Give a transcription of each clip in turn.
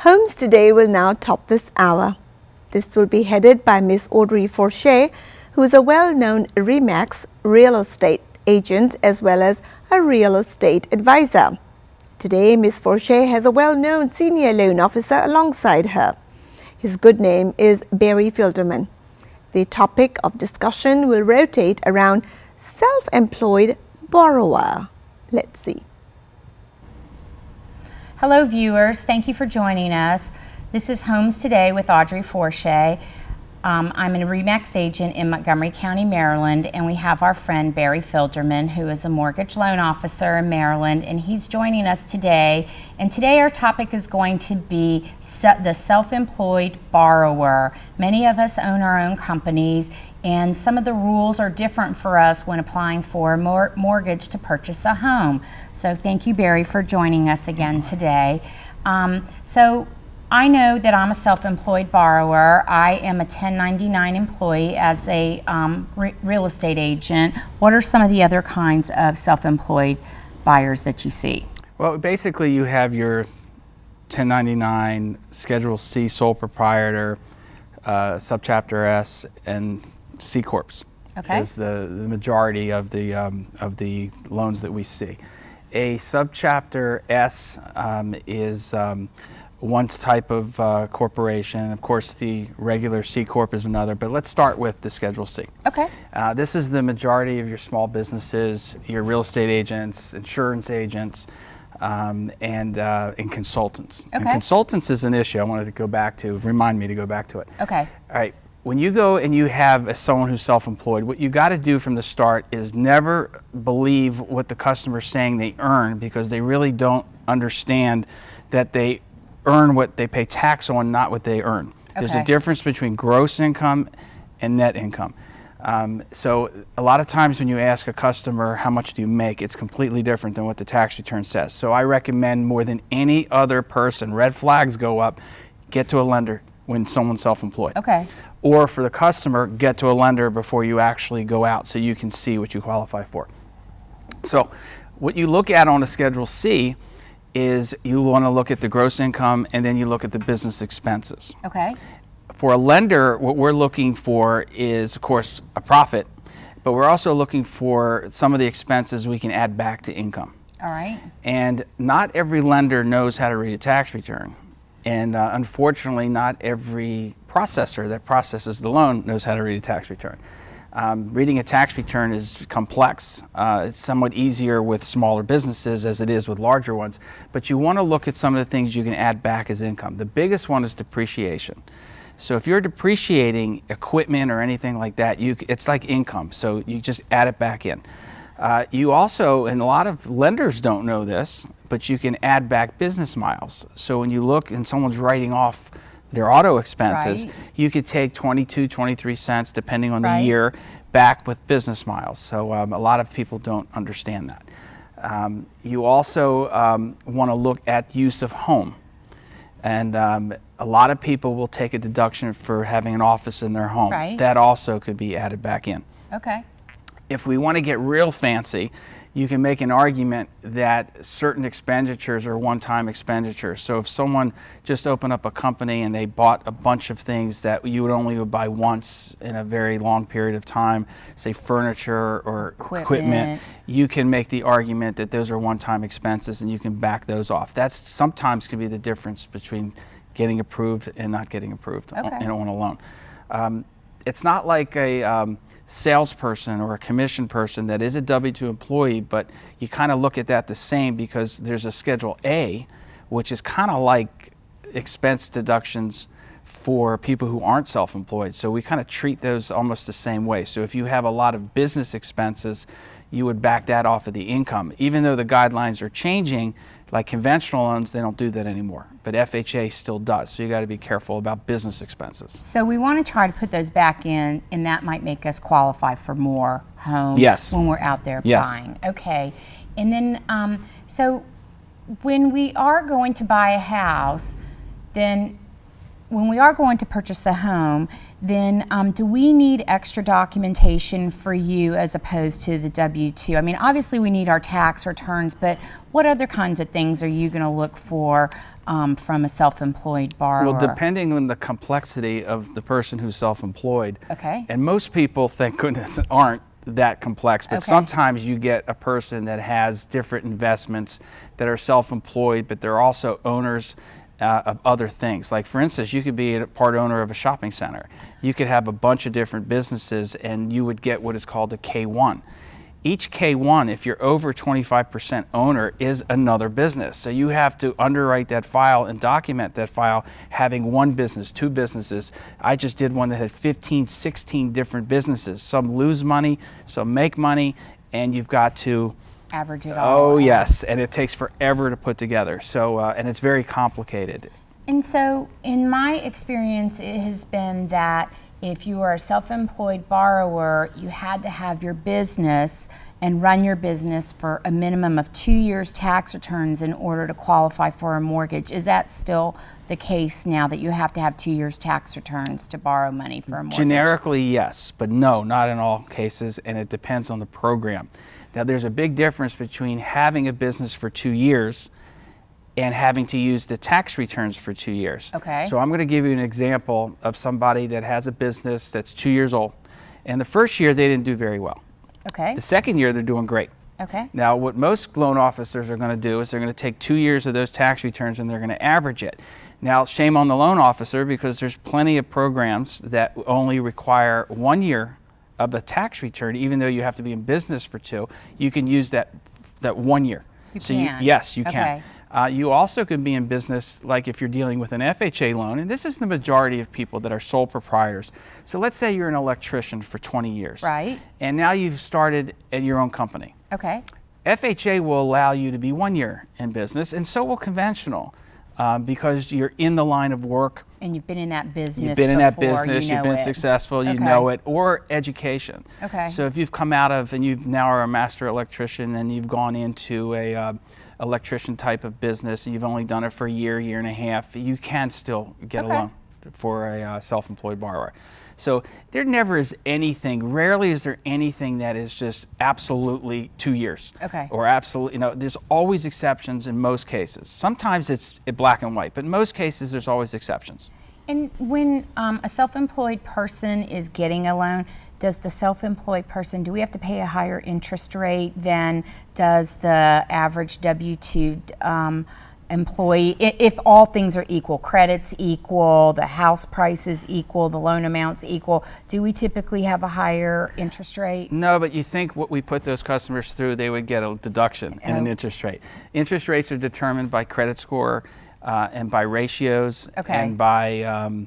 Homes Today will now top this hour. This will be headed by Miss Audrey Forshey, who is a well-known RE/MAX real estate agent as well as a real estate advisor. Today, Miss Forshey has a well-known senior loan officer alongside her. His good name is Barry Filderman. The topic of discussion will rotate around self-employed borrower. Let's see. Hello viewers, thank you for joining us. This is Homes Today with Audrey Forshey. I'm a RE/MAX agent in Montgomery County, Maryland, and we have our friend Barry Filderman, who is a mortgage loan officer in Maryland, and he's joining us today. And today our topic is going to be the self-employed borrower. Many of us own our own companies, and some of the rules are different for us when applying for a mortgage to purchase a home. So thank you, Barry, for joining us again today. I know that I'm a self-employed borrower. I am a 1099 employee as a real estate agent. What are some of the other kinds of self-employed buyers that you see? Well, basically you have your 1099, Schedule C sole proprietor, Subchapter S, and C Corps. Okay. Is the majority of the loans that we see. A Subchapter S is one type of corporation. Of course, the regular C Corp is another, but let's start with the Schedule C. Okay. This is the majority of your small businesses, your real estate agents, insurance agents, and consultants. Okay. And consultants is an issue I wanted to go back to, remind me to go back to it. Okay. All right. When you go and you have someone who's self-employed, what you got to do from the start is never believe what the customer's saying they earn, because they really don't understand that they earn what they pay tax on, not what they earn. Okay. There's a difference between gross income and net income. So a lot of times when you ask a customer how much do you make, it's completely different than what the tax return says. So I recommend more than any other person, red flags go up, get to a lender when someone's self-employed. Okay. Or for the customer, get to a lender before you actually go out so you can see what you qualify for. So what you look at on a Schedule C is you want to look at the gross income, and then you look at the business expenses. Okay. For a lender, what we're looking for is, of course, a profit, but we're also looking for some of the expenses we can add back to income. All right. And not every lender knows how to read a tax return. And unfortunately, not every processor that processes the loan knows how to read a tax return. Reading a tax return is complex. It's somewhat easier with smaller businesses as it is with larger ones, but you want to look at some of the things you can add back as income. The biggest one is depreciation. So if you're depreciating equipment or anything like that, it's like income, so you just add it back in. You also, and a lot of lenders don't know this, but you can add back business miles. So when you look and someone's writing off their auto expenses, right, you could take 22, 23 cents, depending on the year, back with business miles. So a lot of people don't understand that. You also want to look at use of home. And a lot of people will take a deduction for having an office in their home. Right. That also could be added back in. Okay. If we want to get real fancy, you can make an argument that certain expenditures are one-time expenditures. So if someone just opened up a company and they bought a bunch of things that you would only buy once in a very long period of time, say furniture or equipment, you can make the argument that those are one-time expenses and you can back those off. That's sometimes can be the difference between getting approved and not getting approved on a loan. It's not like a salesperson or a commission person that is a W-2 employee, but you kind of look at that the same, because there's a Schedule A, which is kind of like expense deductions for people who aren't self-employed. So we kind of treat those almost the same way. So if you have a lot of business expenses, you would back that off of the income. Even though the guidelines are changing, like conventional loans, they don't do that anymore, but FHA still does. So you got to be careful about business expenses. So we want to try to put those back in, and that might make us qualify for more home when we're out there buying. Okay. And then, so when we are going to buy a house, then when we are going to purchase a home, then do we need extra documentation for you as opposed to the W-2? I mean, obviously we need our tax returns, but what other kinds of things are you going to look for from a self-employed borrower? Well, depending on the complexity of the person who's self-employed. Okay. And most people, thank goodness, aren't that complex, but Okay. sometimes you get a person that has different investments that are self-employed, but they're also owners of other things. Like, for instance, you could be a part owner of a shopping center. You could have a bunch of different businesses, and you would get what is called a K1. Each K1, if you're over 25% owner, is another business. So you have to underwrite that file and document that file having one business, two businesses. I just did one that had 15, 16 different businesses. Some lose money, some make money, and you've got to average it all. Oh, yes, and it takes forever to put together. So, and it's very complicated. And so, in my experience, it has been that if you are a self-employed borrower, you had to have your business and run your business for a minimum of 2 years tax returns in order to qualify for a mortgage. Is that still the case now, that you have to have 2 years tax returns to borrow money for a mortgage? Generically, yes, but no, not in all cases, and it depends on the program. Now, there's a big difference between having a business for 2 years and having to use the tax returns for 2 years. Okay. So I'm going to give you an example of somebody that has a business that's 2 years old. And the first year, they didn't do very well. Okay. The second year, they're doing great. Okay. Now, what most loan officers are going to do is they're going to take 2 years of those tax returns and they're going to average it. Now, shame on the loan officer, because there's plenty of programs that only require 1 year of the tax return, even though you have to be in business for 2. You can use that 1 year. You can? Yes, you Okay. can. You also can be in business, like if you're dealing with an FHA loan, and this is the majority of people that are sole proprietors. So let's say you're an electrician for 20 years. Right. And now you've started at your own company. Okay. FHA will allow you to be 1 year in business, and so will conventional, because you're in the line of work. And you've been in that business You've been in that before, business, you know you've been it. successful, you Okay. know it, or education. Okay. So if you've come out of, and you now are a master electrician, and you've gone into a electrician type of business, and you've only done it for a year, year and a half, you can still get a Okay. loan for a self-employed borrower. So there never is anything, rarely is there anything that is just absolutely 2 years. Okay. Or absolutely, there's always exceptions in most cases. Sometimes it's black and white, but in most cases there's always exceptions. And when a self-employed person is getting a loan, does the self-employed person, do we have to pay a higher interest rate than does the average W-2 employee? If all things are equal, credit's equal, the house price is equal, the loan amount's equal, do we typically have a higher interest rate? No, but you think what we put those customers through, they would get a deduction in an interest rate. Interest rates are determined by credit score and by ratios and by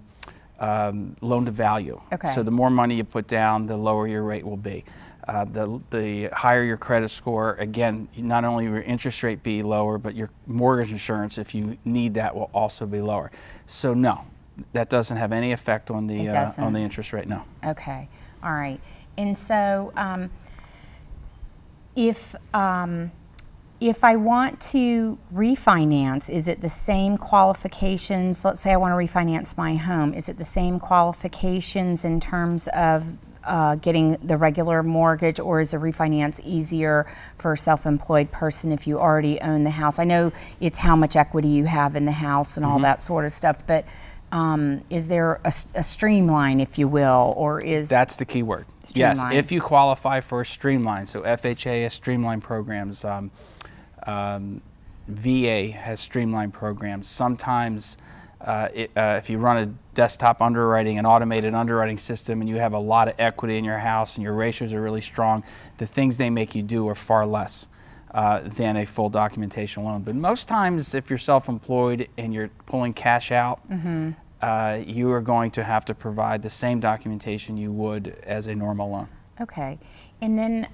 loan to value. Okay. So the more money you put down, the lower your rate will be. The higher your credit score, again, not only will your interest rate be lower, but your mortgage insurance, if you need that, will also be lower. So no, that doesn't have any effect on the interest rate. No. Okay. All right. And so if I want to refinance, is it the same qualifications? Let's say I want to refinance my home. Is it the same qualifications in terms of getting the regular mortgage, or is a refinance easier for a self-employed person if you already own the house? I know it's how much equity you have in the house and all that sort of stuff, but is there a streamline, if you will, or is... That's the key word. Streamline. Yes, if you qualify for a streamline, so FHA has streamline programs, VA has streamline programs. Sometimes if you run a desktop underwriting, an automated underwriting system, and you have a lot of equity in your house and your ratios are really strong, the things they make you do are far less than a full documentation loan. But most times, if you're self-employed and you're pulling cash out, you are going to have to provide the same documentation you would as a normal loan. Okay. And then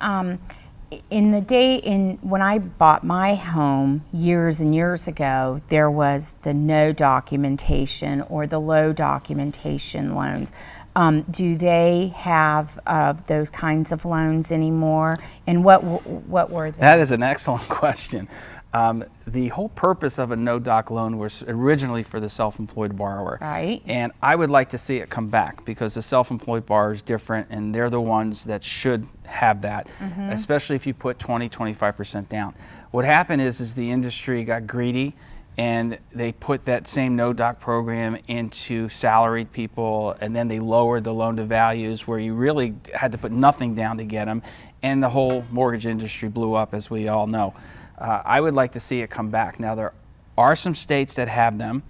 when I bought my home years and years ago, there was the no documentation or the low documentation loans. Do they have those kinds of loans anymore? And what were they? That is an excellent question. The whole purpose of a no-doc loan was originally for the self-employed borrower. Right. And I would like to see it come back, because the self-employed borrower is different, and they're the ones that should have that, especially if you put 20, 25% down. What happened is the industry got greedy, and they put that same no-doc program into salaried people, and then they lowered the loan-to-values where you really had to put nothing down to get them, and the whole mortgage industry blew up, as we all know. I would like to see it come back. Now, there are some states that have them,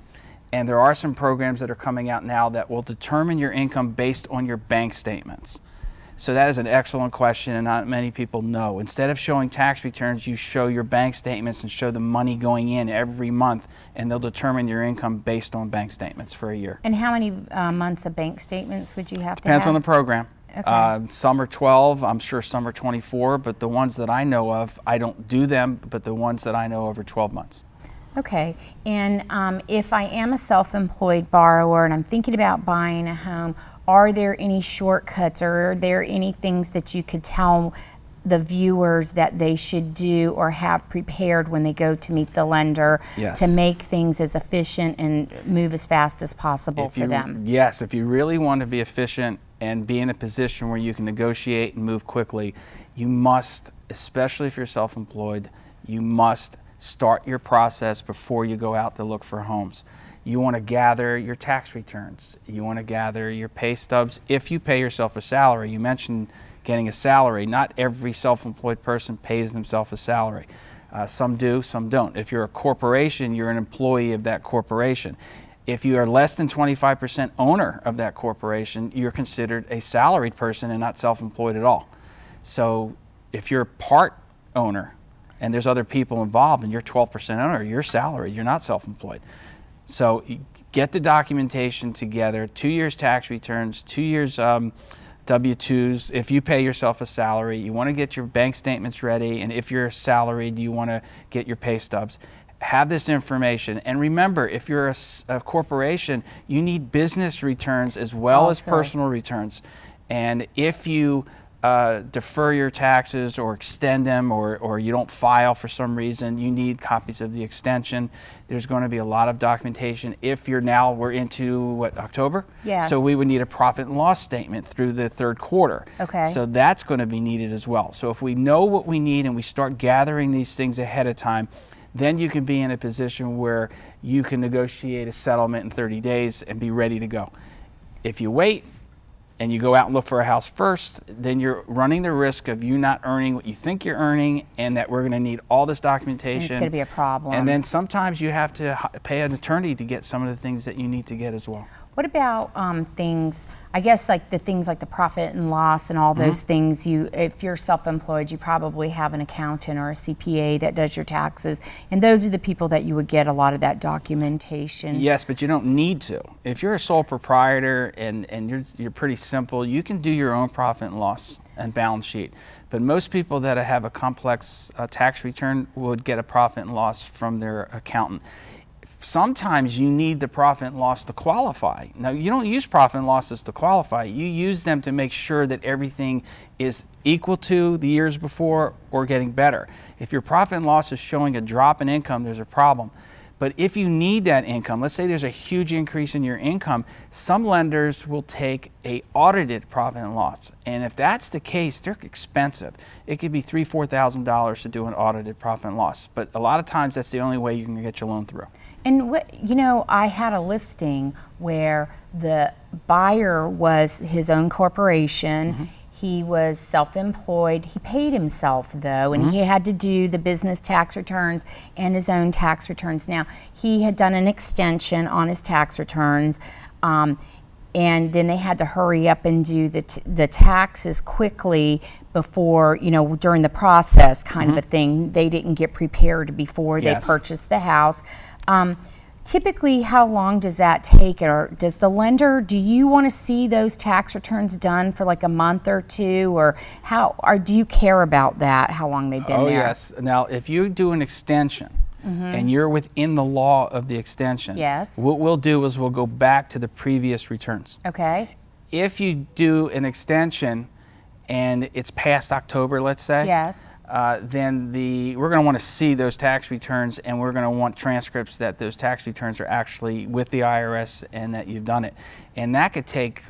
and there are some programs that are coming out now that will determine your income based on your bank statements. So that is an excellent question, and not many people know. Instead of showing tax returns, you show your bank statements and show the money going in every month, and they'll determine your income based on bank statements for a year. And how many months of bank statements would you have to Depends have? on the program. Okay. Some are 12, I'm sure some are 24, but the ones that I know of, I don't do them, but the ones that I know of are 12 months. Okay, and if I am a self-employed borrower and I'm thinking about buying a home, are there any shortcuts, or are there any things that you could tell the viewers that they should do or have prepared when they go to meet the lender Yes. to make things as efficient and move as fast as possible for them? Yes, if you really want to be efficient and be in a position where you can negotiate and move quickly, you must, especially if you're self-employed, you must start your process before you go out to look for homes. You want to gather your tax returns. You want to gather your pay stubs. If you pay yourself a salary, you mentioned getting a salary. Not every self-employed person pays themselves a salary. Some do, some don't. If you're a corporation, you're an employee of that corporation. If you are less than 25% owner of that corporation, you're considered a salaried person and not self-employed at all. So if you're a part owner and there's other people involved and you're 12% owner, you're salaried, you're not self-employed. So get the documentation together, 2 years tax returns, 2 years W-2s. If you pay yourself a salary, you want to get your bank statements ready, and if you're salaried, you want to get your pay stubs. Have this information, and remember, if you're a corporation, you need business returns as well as personal returns. And if you defer your taxes or extend them, or you don't file for some reason, you need copies of the extension. There's going to be a lot of documentation. If we're into October? Yes. So we would need a profit and loss statement through the third quarter. Okay. So that's going to be needed as well. So if we know what we need and we start gathering these things ahead of time, then you can be in a position where you can negotiate a settlement in 30 days and be ready to go. If you wait and you go out and look for a house first, then you're running the risk of you not earning what you think you're earning, and that we're going to need all this documentation. And it's going to be a problem. And then sometimes you have to pay an attorney to get some of the things that you need to get as well. What about things, I guess like the things like the profit and loss and all those things, if you're self-employed, you probably have an accountant or a CPA that does your taxes, and those are the people that you would get a lot of that documentation. Yes, but you don't need to. If you're a sole proprietor and you're pretty simple, you can do your own profit and loss and balance sheet. But most people that have a complex tax return would get a profit and loss from their accountant. Sometimes you need the profit and loss to qualify. Now, you don't use profit and losses to qualify. You use them to make sure that everything is equal to the years before or getting better. If your profit and loss is showing a drop in income, there's a problem. But if you need that income, let's say there's a huge increase in your income, some lenders will take a audited profit and loss. And if that's the case, they're expensive. It could be $3,000, $4,000 to do an audited profit and loss. But a lot of times that's the only way you can get your loan through. And I had a listing where the buyer was his own corporation. He was self-employed. He paid himself though, and he had to do the business tax returns and his own tax returns. Now, he had done an extension on his tax returns, and then they had to hurry up and do the taxes quickly before, during the process kind of a thing. They didn't get prepared before they purchased the house. Typically, how long does that take? Or does the lender, do you want to see those tax returns done for like a month or two? Or do you care about that, how long they've been there? Oh, yes. Now, if you do an extension and you're within the law of the extension, what we'll do is we'll go back to the previous returns. Okay. If you do an extension and it's past October, let's say, then we're going to want to see those tax returns, and we're going to want transcripts that those tax returns are actually with the IRS and that you've done it. And that could take,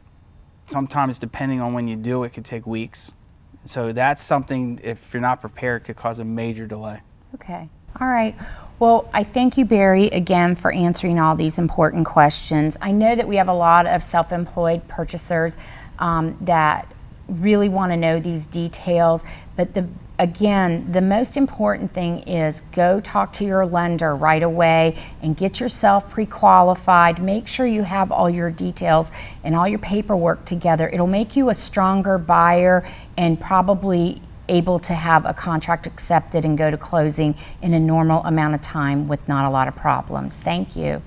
sometimes depending on when you do it, could take weeks. So that's something, if you're not prepared, could cause a major delay. Okay. All right. Well, I thank you, Barry, again for answering all these important questions. I know that we have a lot of self-employed purchasers that really want to know these details, but again, the most important thing is go talk to your lender right away and get yourself pre-qualified. Make sure you have all your details and all your paperwork together. It'll make you a stronger buyer and probably able to have a contract accepted and go to closing in a normal amount of time with not a lot of problems. Thank you.